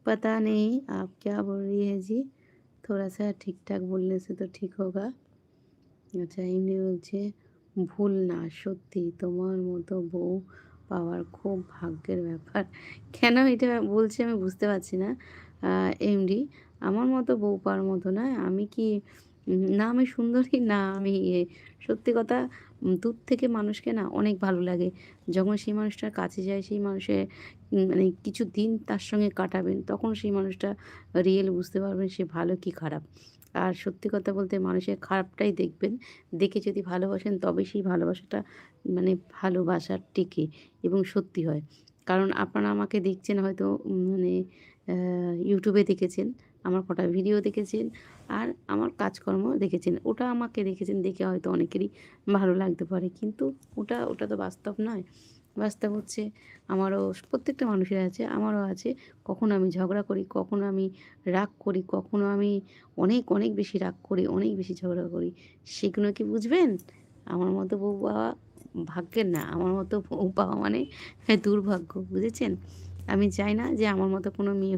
पता नहीं आप क्या बोल रही है जी? थोड़ा-सा ठीक-ठाक बोलने से तो ठीक होगा। আচ্ছা এমনি বলছে, ভুল না সত্যি তোমার মতো বউ পাওয়ার খুব ভাগ্যের ব্যাপার। কেন এটা বলছে আমি বুঝতে পারছি না। আ এমডি আমার মতো বউ পাওয়ার মতো নয়। আমি কি না আমি সুন্দরী না আমি সত্যি কথা দূর থেকে মানুষকে না অনেক ভালো লাগে। যখন সেই মানুষটার কাছে যায় সেই মানুষের মানে কিছুদিন তার সঙ্গে কাটাবেন তখন সেই মানুষটা রিয়েল বুঝতে পারবেন সে ভালো কি খারাপ। আর সত্যি কথা বলতে মানুষের খারাপটাই দেখবেন। দেখে যদি ভালোবাসেন তবে সেই ভালোবাসাটা মানে ভালোবাসার টেকে এবং সত্যি হয়। কারণ আপনারা আমাকে দেখছেন হয়তো মানে YouTube এ দেখেছেন, আমার কটা ভিডিও দেখেছেন আর আমার কাজকর্ম দেখেছেন। ওটা আমাকে দেখেছেন দেখে হয়তো অনেকেরই ভালো লাগতে পারে। কিন্তু ওটা তো বাস্তব নয়। বাস্তব হচ্ছে আমারও প্রত্যেকটা মানুষের আছে, আমারও আছে। কখনো আমি ঝগড়া করি, কখনো আমি রাগ করি, কখনো আমি অনেক বেশি রাগ করি, অনেক বেশি ঝগড়া করি। সেগুলো কি বুঝবেন? আমার মতো বউ পাওয়া ভাগ্যের না। আমার মতো বউ পাওয়া মানে দুর্ভাগ্য, বুঝেছেন? আমি চাই না যে আমার মতো কোনো মেয়ে